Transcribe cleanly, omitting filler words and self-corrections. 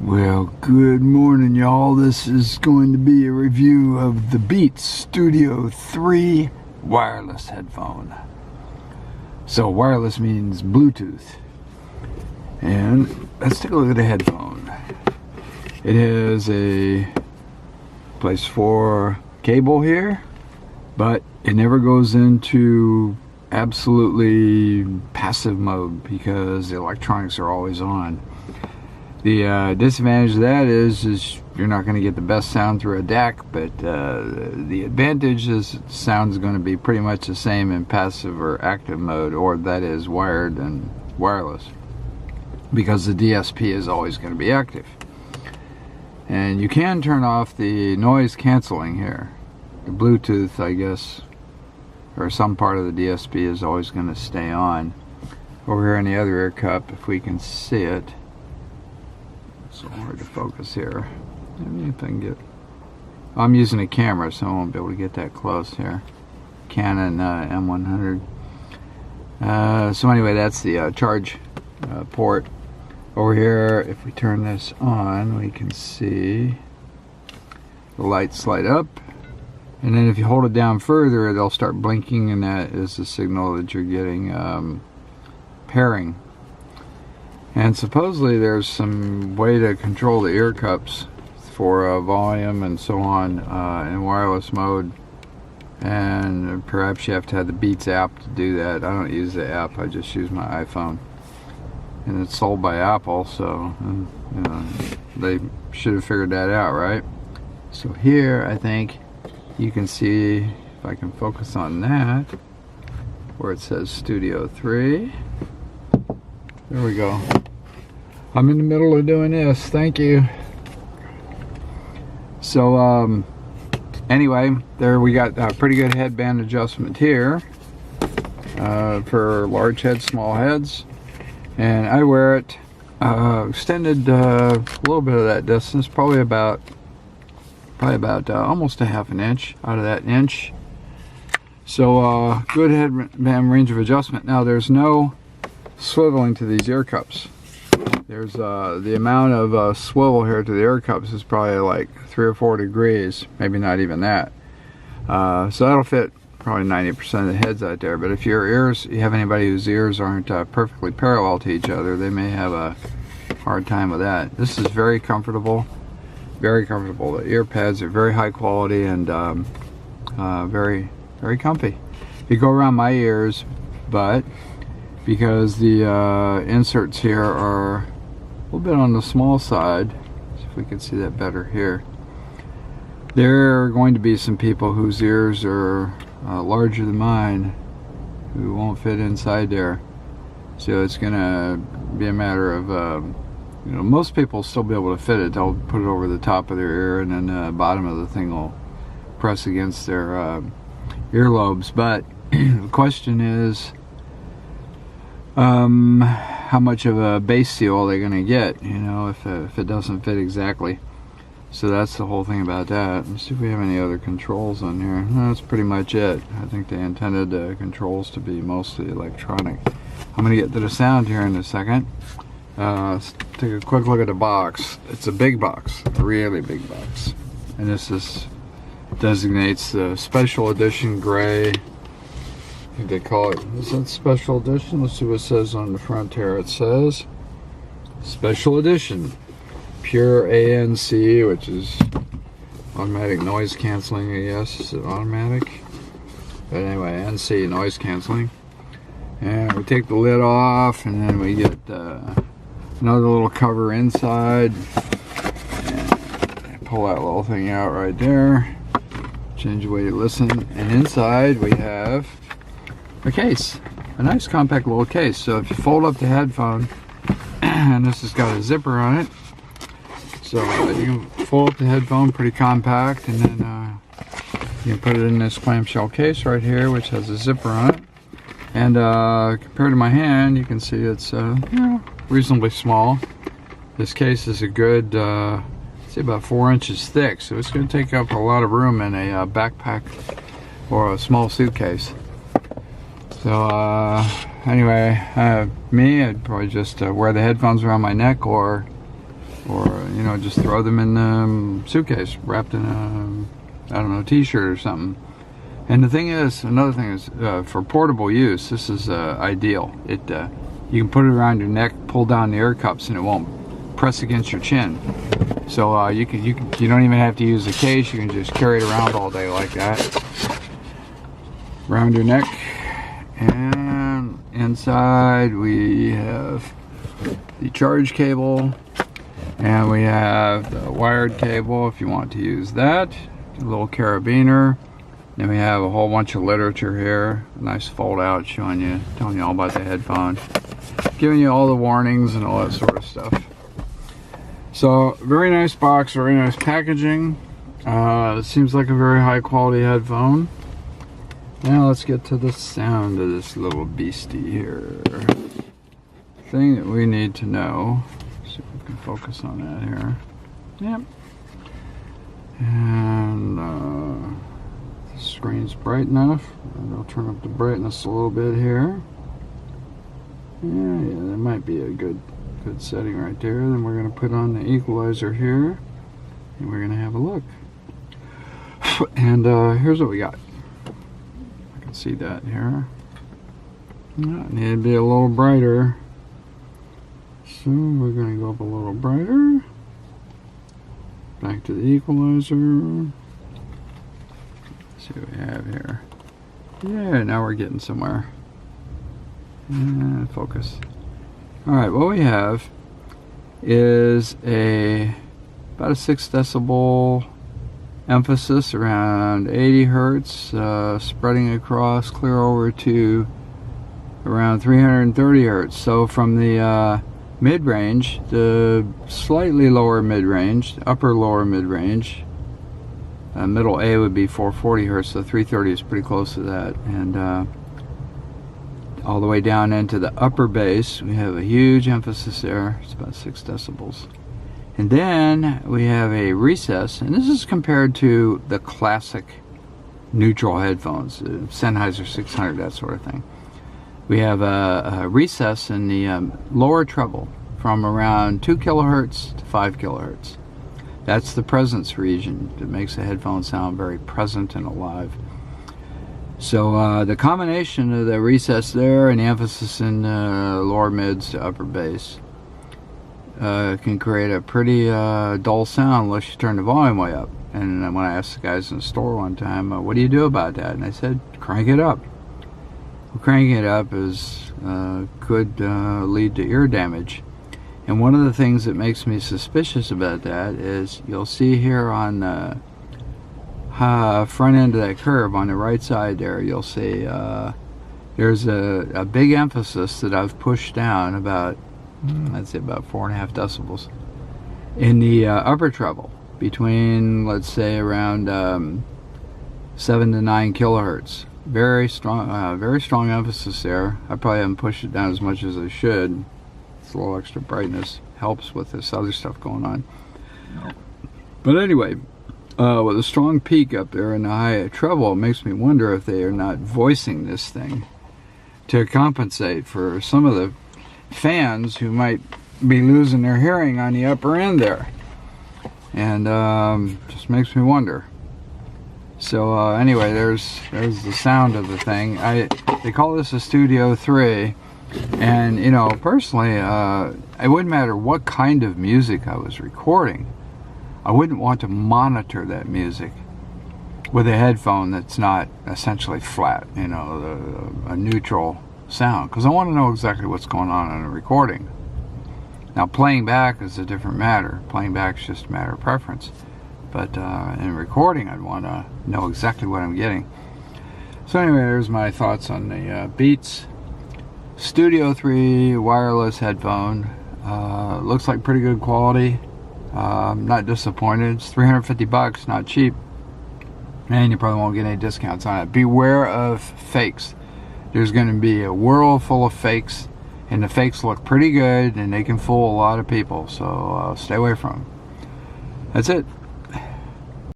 Well, good morning, y'all. This is going to be a review of the Beats Studio 3 wireless headphone. So wireless means Bluetooth. And let's take a look at the headphone. It has a place for cable here, but it never goes into absolutely passive mode because the electronics are always on. The disadvantage of that is you're not going to get the best sound through a DAC, but the advantage is the sound's going to be pretty much the same in passive or active mode, or that is wired and wireless, because the DSP is always going to be active. And you can turn off the noise canceling here. The Bluetooth, I guess, or some part of the DSP is always going to stay on. Over here in the other ear cup, if we can see it. It's so hard to focus here. Maybe if I can get... I'm using a camera, so I won't be able to get that close here. Canon M100. So anyway, that's the charge port. Over here, if we turn this on, we can see the lights light up. And then if you hold it down further, they'll start blinking, and that is the signal that you're getting pairing. And supposedly there's some way to control the ear cups for volume and so on in wireless mode. And perhaps you have to have the Beats app to do that. I don't use the app, I just use my iPhone. And it's sold by Apple, so you know, they should have figured that out, right? So here, I think you can see, if I can focus on that, where it says Studio 3. There we go. I'm in the middle of doing this. Thank you. So, anyway, there we got a pretty good headband adjustment here for large heads, small heads. And I wear it extended a little bit of that distance, probably about almost a half an inch out of that inch. So good headband range of adjustment. Now there's no swiveling to these ear cups. There's the amount of swivel here to the ear cups is probably like 3 or 4 degrees, maybe not even that. So that'll fit probably 90% of the heads out there. But if you have anybody whose ears aren't perfectly parallel to each other, they may have a hard time with that. This is very comfortable, very comfortable. The ear pads are very high quality and very, very comfy. They go around my ears, but because the inserts here are a little bit on the small side, see if we can see that better here. There are going to be some people whose ears are larger than mine who won't fit inside there. So it's gonna be a matter of, you know, most people will still be able to fit it. They'll put it over the top of their ear, and then the bottom of the thing will press against their earlobes. But the question is, how much of a base seal are they going to get, you know, if it doesn't fit exactly. So that's the whole thing about that. Let's see if we have any other controls on here. No, that's pretty much it. I think they intended the controls to be mostly electronic. I'm going to get to the sound here in a second. Let's take a quick look at the box. It's a big box, a really big box. And this designates the special edition gray. I think they call it, is that special edition? Let's see what it says on the front here. It says special edition, pure ANC, which is automatic noise canceling, I guess. Is it automatic? But anyway, NC, noise canceling. And we take the lid off, and then we get another little cover inside. And pull that little thing out right there. Change the way you listen. And inside we have a case, a nice compact little case. So if you fold up the headphone, and this has got a zipper on it, so you can fold up the headphone, pretty compact, and then you can put it in this clamshell case right here, which has a zipper on it. And compared to my hand, you can see it's you know, reasonably small. This case is a good, say about 4 inches thick, so it's going to take up a lot of room in a backpack or a small suitcase. So anyway, me, I'd probably just wear the headphones around my neck, or or you know, just throw them in a suitcase wrapped in a, I don't know, t-shirt or something. And the thing is, another thing is, for portable use, this is ideal. You can put it around your neck, pull down the ear cups, and it won't press against your chin. So you don't even have to use a case. You can just carry it around all day like that, around your neck. And inside we have the charge cable, and we have the wired cable if you want to use that. A little carabiner. Then we have a whole bunch of literature here. A nice fold out telling you all about the headphone, giving you all the warnings and all that sort of stuff. So very nice box, very nice packaging. It seems like a very high quality headphone. Now let's get to the sound of this little beastie here. Thing that we need to know. Let's see if we can focus on that here. Yep. And the screen's bright enough. And I'll turn up the brightness a little bit here. Yeah, that might be a good setting right there. Then we're going to put on the equalizer here, and we're going to have a look. And here's what we got. I can see that here. Yeah, it need to be a little brighter. So we're going to go up a little brighter. Back to the equalizer. Let's see what we have here. Yeah, now we're getting somewhere. And focus. Alright, what we have is about a 6 decibel emphasis around 80 hertz, spreading across clear over to around 330 hertz. So from the mid-range, the slightly lower mid-range, upper lower mid-range, middle A would be 440 hertz, so 330 is pretty close to that. And all the way down into the upper bass, we have a huge emphasis there. It's about 6 decibels. And then we have a recess, and this is compared to the classic neutral headphones, Sennheiser 600, that sort of thing. We have a recess in the lower treble from around 2 kilohertz to 5 kilohertz. That's the presence region that makes the headphone sound very present and alive. So the combination of the recess there and the emphasis in lower mids to upper bass can create a pretty dull sound unless you turn the volume way up. And when I asked the guys in the store one time, what do you do about that? And they said, crank it up. Well, cranking it up could lead to ear damage. And one of the things that makes me suspicious about that is you'll see here on the front end of that curve on the right side there, you'll see there's a big emphasis that I've pushed down about, let's say about 4.5 decibels in the upper treble between, let's say, around 7 to 9 kilohertz. Very strong emphasis there. I probably haven't pushed it down as much as I should. It's a little extra brightness helps with this other stuff going on. But anyway, with a strong peak up there in the high treble, it makes me wonder if they are not voicing this thing to compensate for some of the fans who might be losing their hearing on the upper end there. And just makes me wonder. So anyway, there's the sound of the thing. They call this a Studio 3, and you know, personally, it wouldn't matter what kind of music I was recording. I wouldn't want to monitor that music with a headphone that's not essentially flat, you know, a neutral sound, because I want to know exactly what's going on in a recording. Now, playing back is a different matter. Playing back is just a matter of preference. But in recording, I'd want to know exactly what I'm getting. So anyway, there's my thoughts on the Beats Studio 3 wireless headphone. Looks like pretty good quality. Not disappointed. It's 350 bucks, not cheap. And you probably won't get any discounts on it. Beware of fakes. There's going to be a world full of fakes, and the fakes look pretty good, and they can fool a lot of people. So stay away from them. That's it.